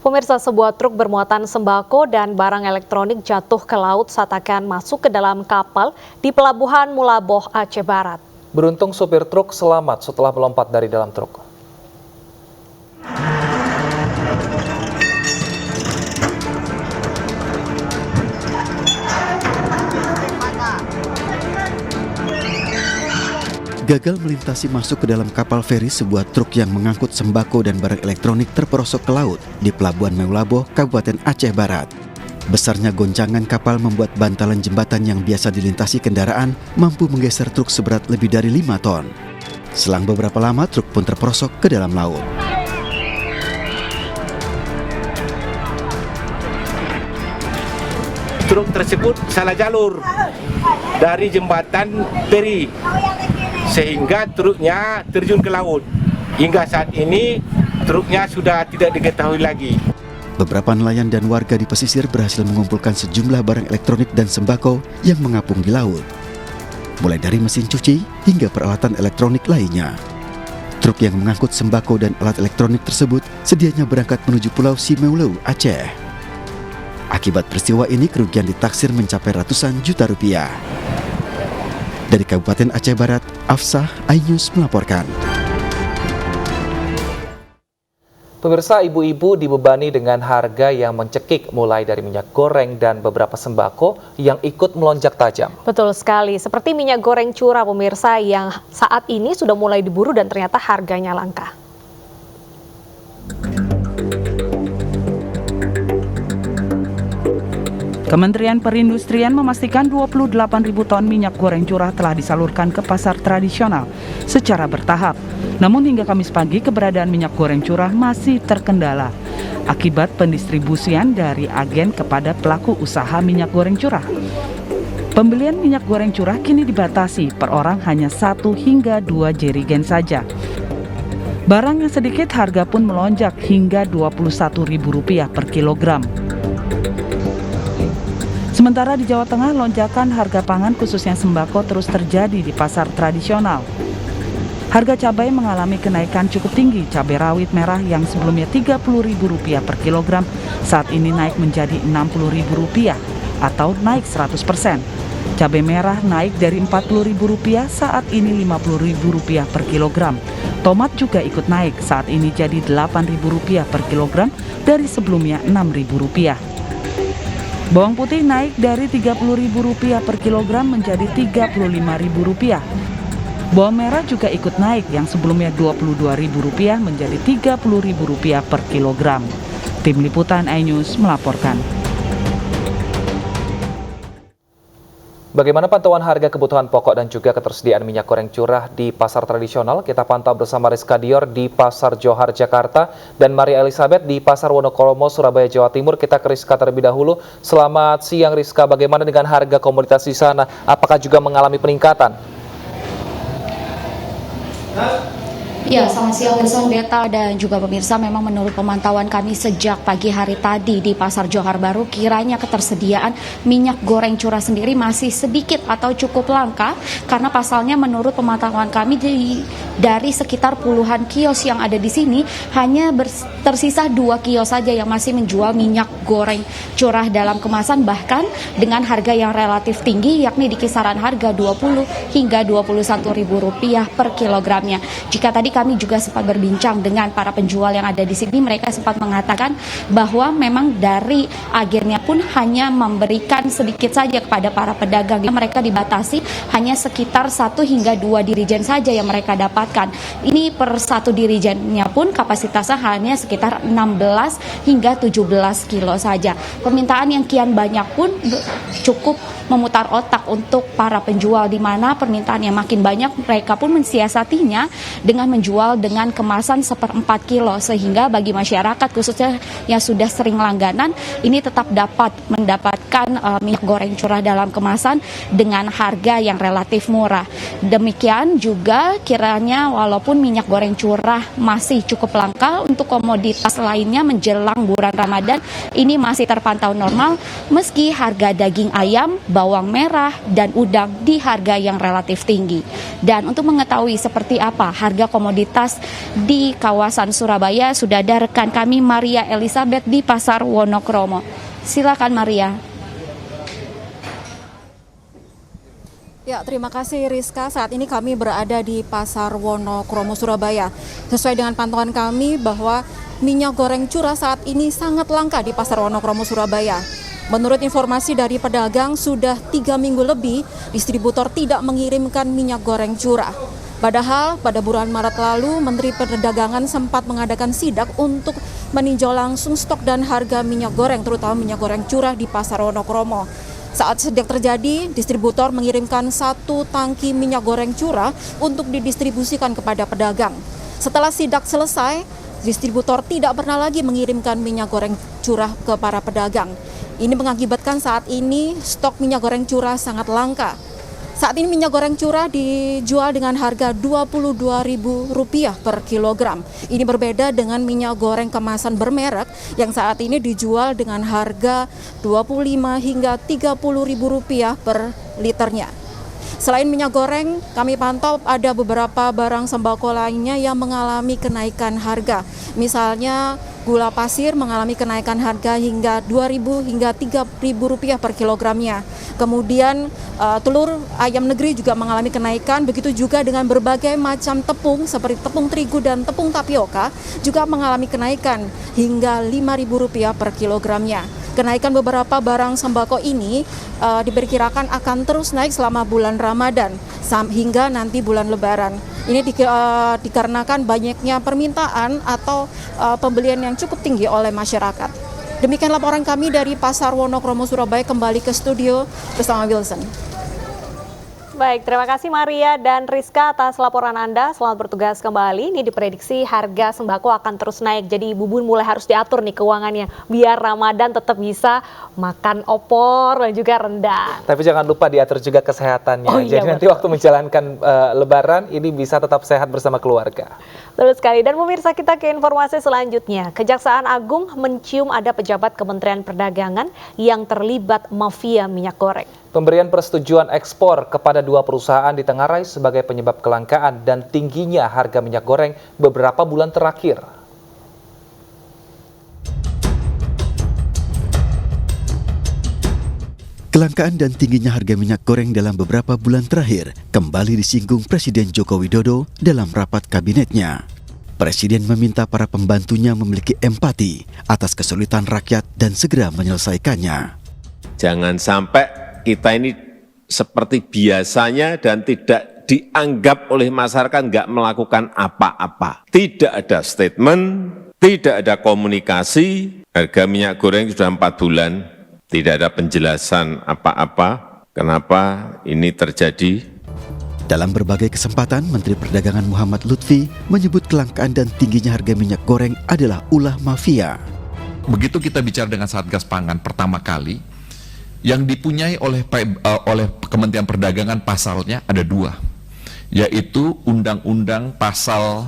Pemirsa, sebuah truk bermuatan sembako dan barang elektronik jatuh ke laut saat akan masuk ke dalam kapal di Pelabuhan Mulaboh, Aceh Barat. Beruntung sopir truk selamat setelah melompat dari dalam truk. Gagal melintasi masuk ke dalam kapal feri, sebuah truk yang mengangkut sembako dan barang elektronik terperosok ke laut di Pelabuhan Mulaboh, Kabupaten Aceh Barat. Besarnya goncangan kapal membuat bantalan jembatan yang biasa dilintasi kendaraan mampu menggeser truk seberat lebih dari 5 ton. Selang beberapa lama, truk pun terperosok ke dalam laut. Truk tersebut salah jalur dari jembatan feri, sehingga truknya terjun ke laut. Hingga saat ini truknya sudah tidak diketahui lagi. Beberapa nelayan dan warga di pesisir berhasil mengumpulkan sejumlah barang elektronik dan sembako yang mengapung di laut, mulai dari mesin cuci hingga peralatan elektronik lainnya. Truk yang mengangkut sembako dan alat elektronik tersebut sedianya berangkat menuju Pulau Simeuleu, Aceh. Akibat peristiwa ini, kerugian ditaksir mencapai ratusan juta rupiah. Dari Kabupaten Aceh Barat, Afsah, iNews melaporkan. Pemirsa, ibu-ibu dibebani dengan harga yang mencekik, mulai dari minyak goreng dan beberapa sembako yang ikut melonjak tajam. Betul sekali, seperti minyak goreng curah pemirsa yang saat ini sudah mulai diburu dan ternyata harganya langka. Kementerian Perindustrian memastikan 28.000 ton minyak goreng curah telah disalurkan ke pasar tradisional secara bertahap. Namun hingga Kamis pagi keberadaan minyak goreng curah masih terkendala akibat pendistribusian dari agen kepada pelaku usaha minyak goreng curah. Pembelian minyak goreng curah kini dibatasi, per orang hanya 1 hingga 2 jerigen saja. Barang yang sedikit harga pun melonjak hingga Rp21.000 per kilogram. Sementara di Jawa Tengah, lonjakan harga pangan khususnya sembako terus terjadi di pasar tradisional. Harga cabai mengalami kenaikan cukup tinggi. Cabai rawit merah yang sebelumnya Rp30.000 per kilogram saat ini naik menjadi Rp60.000 atau naik 100%. Cabai merah naik dari Rp40.000 saat ini Rp50.000 per kilogram. Tomat juga ikut naik, saat ini jadi Rp8.000 per kilogram dari sebelumnya Rp6.000. Bawang putih naik dari Rp30.000 per kilogram menjadi Rp35.000. Bawang merah juga ikut naik, yang sebelumnya Rp22.000 menjadi Rp30.000 per kilogram. Tim Liputan iNews melaporkan. Bagaimana pantauan harga kebutuhan pokok dan juga ketersediaan minyak goreng curah di pasar tradisional? Kita pantau bersama Rizka Dior di Pasar Johar, Jakarta, dan Maria Elizabeth di Pasar Wonokromo, Surabaya, Jawa Timur. Kita ke Rizka terlebih dahulu. Selamat siang Rizka, bagaimana dengan harga komoditas di sana? Apakah juga mengalami peningkatan? Ya, selamat siang Wilson, Beta, dan juga pemirsa. Memang menurut pemantauan kami sejak pagi hari tadi di Pasar Johar Baru, kiranya ketersediaan minyak goreng curah sendiri masih sedikit atau cukup langka, karena pasalnya menurut pemantauan kami dari sekitar puluhan kios yang ada di sini hanya tersisa 2 kios saja yang masih menjual minyak goreng curah dalam kemasan, bahkan dengan harga yang relatif tinggi, yakni di kisaran harga Rp20 hingga Rp21.000 per kilogramnya. Jika tadi kami juga sempat berbincang dengan para penjual yang ada di sini, mereka sempat mengatakan bahwa memang dari agennya pun hanya memberikan sedikit saja kepada para pedagang. Mereka dibatasi hanya sekitar 1 hingga 2 dirijen saja yang mereka dapatkan. Ini per 1 dirijennya pun kapasitasnya hanya sekitar 16 hingga 17 kilo saja. Permintaan yang kian banyak pun cukup memutar otak untuk para penjual, di mana permintaan yang makin banyak, mereka pun mensiasatinya dengan menjual dengan kemasan 1/4 kilo, sehingga bagi masyarakat khususnya yang sudah sering langganan ini tetap dapat mendapatkan minyak goreng curah dalam kemasan dengan harga yang relatif murah. Demikian juga kiranya Artinya walaupun minyak goreng curah masih cukup langka, untuk komoditas lainnya menjelang bulan Ramadan ini masih terpantau normal meski harga daging ayam, bawang merah, dan udang di harga yang relatif tinggi. Dan untuk mengetahui seperti apa harga komoditas di kawasan Surabaya sudah ada rekan kami Maria Elizabeth di Pasar Wonokromo. Silakan Maria. Ya, terima kasih Rizka. Saat ini kami berada di Pasar Wonokromo, Surabaya. Sesuai dengan pantauan kami bahwa minyak goreng curah saat ini sangat langka di Pasar Wonokromo, Surabaya. Menurut informasi dari pedagang, sudah 3 minggu lebih distributor tidak mengirimkan minyak goreng curah. Padahal pada bulan Maret lalu, Menteri Perdagangan sempat mengadakan sidak untuk meninjau langsung stok dan harga minyak goreng, terutama minyak goreng curah di Pasar Wonokromo. Saat sidak terjadi, distributor mengirimkan 1 tangki minyak goreng curah untuk didistribusikan kepada pedagang. Setelah sidak selesai, distributor tidak pernah lagi mengirimkan minyak goreng curah ke para pedagang. Ini mengakibatkan saat ini stok minyak goreng curah sangat langka. Saat ini minyak goreng curah dijual dengan harga Rp22.000 per kilogram. Ini berbeda dengan minyak goreng kemasan bermerek yang saat ini dijual dengan harga Rp25 hingga Rp30.000 per liternya. Selain minyak goreng, kami pantau ada beberapa barang sembako lainnya yang mengalami kenaikan harga. Misalnya gula pasir mengalami kenaikan harga hingga Rp2.000 hingga Rp3.000 per kilogramnya. Kemudian telur ayam negeri juga mengalami kenaikan, begitu juga dengan berbagai macam tepung seperti tepung terigu dan tepung tapioka juga mengalami kenaikan hingga Rp5.000 per kilogramnya. Kenaikan beberapa barang sembako ini diperkirakan akan terus naik selama bulan Ramadan hingga nanti bulan Lebaran. Ini dikarenakan banyaknya permintaan atau pembelian yang cukup tinggi oleh masyarakat. Demikian laporan kami dari Pasar Wonokromo, Surabaya, kembali ke studio bersama Wilson. Baik, terima kasih Maria dan Rizka atas laporan Anda. Selamat bertugas kembali. Ini diprediksi harga sembako akan terus naik. Jadi Bubun mulai harus diatur nih keuangannya biar Ramadan tetap bisa makan opor dan juga rendang. Tapi jangan lupa diatur juga kesehatannya. Oh, iya, jadi nanti betul. waktu menjalankan Lebaran ini bisa tetap sehat bersama keluarga. Betul sekali. Dan pemirsa, kita ke informasi selanjutnya. Kejaksaan Agung mencium ada pejabat Kementerian Perdagangan yang terlibat mafia minyak goreng. Pemberian persetujuan ekspor kepada 2 perusahaan ditengarai sebagai penyebab kelangkaan dan tingginya harga minyak goreng beberapa bulan terakhir. Kelangkaan dan tingginya harga minyak goreng dalam beberapa bulan terakhir kembali disinggung Presiden Joko Widodo dalam rapat kabinetnya. Presiden meminta para pembantunya memiliki empati atas kesulitan rakyat dan segera menyelesaikannya. Jangan sampai kita ini seperti biasanya dan tidak dianggap oleh masyarakat nggak melakukan apa-apa. Tidak ada statement, tidak ada komunikasi, harga minyak goreng sudah 4 bulan, tidak ada penjelasan apa-apa, kenapa ini terjadi. Dalam berbagai kesempatan, Menteri Perdagangan Muhammad Lutfi menyebut kelangkaan dan tingginya harga minyak goreng adalah ulah mafia. Begitu kita bicara dengan Satgas Pangan pertama kali, yang dipunyai oleh Kementerian Perdagangan pasalnya ada 2, yaitu Undang-Undang Pasal,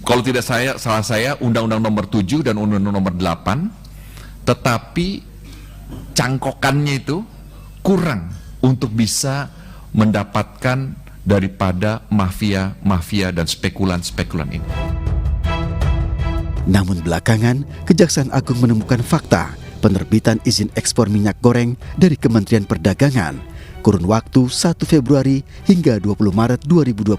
kalau tidak salah saya, Undang-Undang Nomor 7 dan Undang-Undang Nomor 8, tetapi cangkokannya itu kurang untuk bisa mendapatkan daripada mafia dan spekulan ini. Namun belakangan, Kejaksaan Agung menemukan fakta penerbitan izin ekspor minyak goreng dari Kementerian Perdagangan kurun waktu 1 Februari hingga 20 Maret 2022.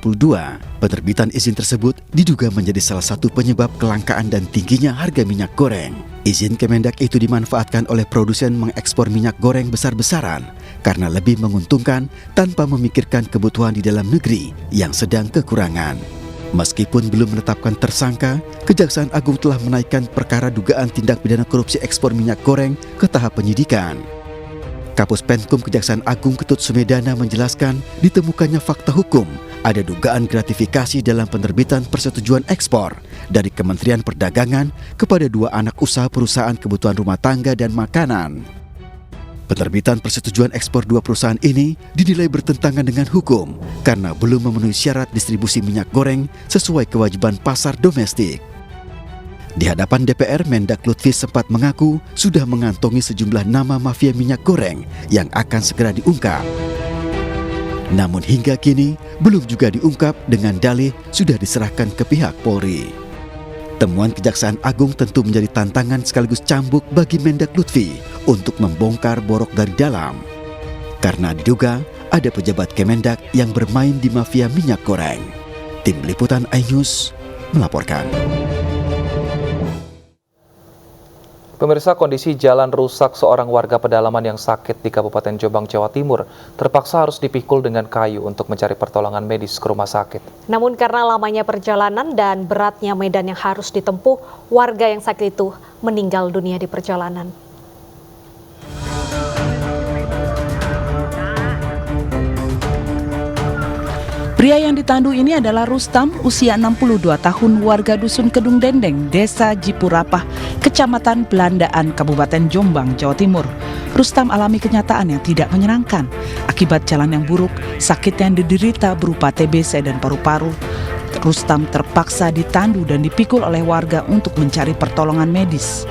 Penerbitan izin tersebut diduga menjadi salah satu penyebab kelangkaan dan tingginya harga minyak goreng. Izin Kemendak itu dimanfaatkan oleh produsen mengekspor minyak goreng besar-besaran karena lebih menguntungkan tanpa memikirkan kebutuhan di dalam negeri yang sedang kekurangan. Meskipun belum menetapkan tersangka, Kejaksaan Agung telah menaikkan perkara dugaan tindak pidana korupsi ekspor minyak goreng ke tahap penyidikan. Kapus Penkum Kejaksaan Agung Ketut Sumedana menjelaskan ditemukannya fakta hukum ada dugaan gratifikasi dalam penerbitan persetujuan ekspor dari Kementerian Perdagangan kepada 2 anak usaha perusahaan kebutuhan rumah tangga dan makanan. Penerbitan persetujuan ekspor dua perusahaan ini dinilai bertentangan dengan hukum karena belum memenuhi syarat distribusi minyak goreng sesuai kewajiban pasar domestik. Di hadapan DPR, Mendak Lutfi sempat mengaku sudah mengantongi sejumlah nama mafia minyak goreng yang akan segera diungkap. Namun hingga kini belum juga diungkap dengan dalih sudah diserahkan ke pihak Polri. Temuan Kejaksaan Agung tentu menjadi tantangan sekaligus cambuk bagi Mendak Lutfi untuk membongkar borok dari dalam. Karena diduga ada pejabat Kemendak yang bermain di mafia minyak goreng. Tim Liputan iNews melaporkan. Pemirsa, kondisi jalan rusak seorang warga pedalaman yang sakit di Kabupaten Jombang, Jawa Timur terpaksa harus dipikul dengan kayu untuk mencari pertolongan medis ke rumah sakit. Namun karena lamanya perjalanan dan beratnya medan yang harus ditempuh, warga yang sakit itu meninggal dunia di perjalanan. Pria yang ditandu ini adalah Rustam, usia 62 tahun, warga Dusun Kedung Dendeng, Desa Jipurapah, Kecamatan Belandaan, Kabupaten Jombang, Jawa Timur. Rustam alami kenyataan yang tidak menyenangkan. Akibat jalan yang buruk, sakit yang diderita berupa TBC dan paru-paru, Rustam terpaksa ditandu dan dipikul oleh warga untuk mencari pertolongan medis.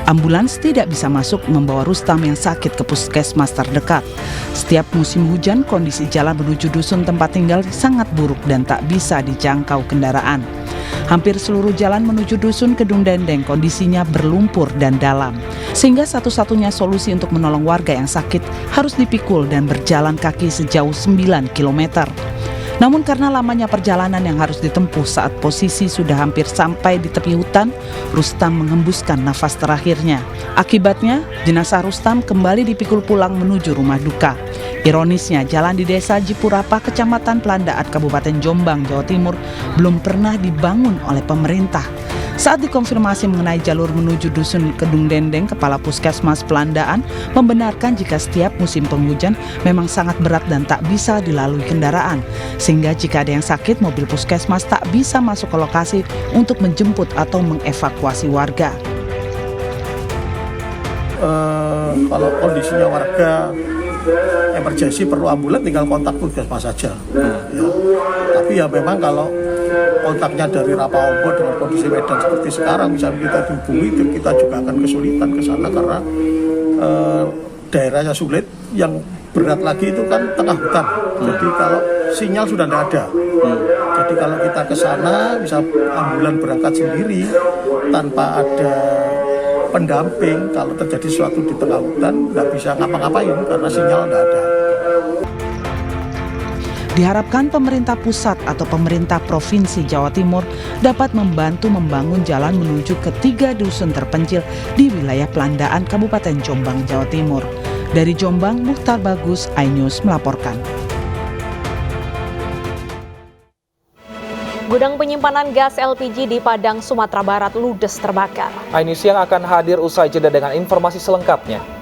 Ambulans tidak bisa masuk membawa Rustam yang sakit ke puskesmas terdekat. Setiap musim hujan, kondisi jalan menuju dusun tempat tinggal sangat buruk dan tak bisa dijangkau kendaraan. Hampir seluruh jalan menuju dusun Kedung Dendeng kondisinya berlumpur dan dalam. Sehingga satu-satunya solusi untuk menolong warga yang sakit harus dipikul dan berjalan kaki sejauh 9 km. Namun karena lamanya perjalanan yang harus ditempuh saat posisi sudah hampir sampai di tepi hutan, Rustam menghembuskan nafas terakhirnya. Akibatnya, jenazah Rustam kembali dipikul pulang menuju rumah duka. Ironisnya, jalan di Desa Jipurapah, Kecamatan Belandaan, Kabupaten Jombang, Jawa Timur belum pernah dibangun oleh pemerintah. Saat dikonfirmasi mengenai jalur menuju Dusun Kedung Dendeng, Kepala Puskesmas Belandaan membenarkan jika setiap musim penghujan memang sangat berat dan tak bisa dilalui kendaraan. Sehingga jika ada yang sakit, mobil puskesmas tak bisa masuk ke lokasi untuk menjemput atau mengevakuasi warga. Kalau kondisinya warga emergensi perlu ambulan, tinggal kontak puskesmas saja. Ya. Tapi ya memang kalau kontaknya dari Rapaombo dengan kondisi medan seperti sekarang, misalnya kita dihubungi, kita juga akan kesulitan ke sana karena daerahnya sulit. Yang berat lagi itu kan tengah hutan. Jadi kalau sinyal sudah tidak ada. Jadi kalau kita ke sana bisa ambulan berangkat sendiri tanpa ada pendamping. Kalau terjadi sesuatu di tengah hutan nggak bisa ngapa-ngapain karena sinyal tidak ada. Diharapkan pemerintah pusat atau pemerintah Provinsi Jawa Timur dapat membantu membangun jalan menuju ke 3 dusun terpencil di wilayah Belandaan, Kabupaten Jombang, Jawa Timur. Dari Jombang, Muhtar Bagus, iNews melaporkan. Gudang penyimpanan gas LPG di Padang, Sumatera Barat ludes terbakar. iNews yang akan hadir usai jeda dengan informasi selengkapnya.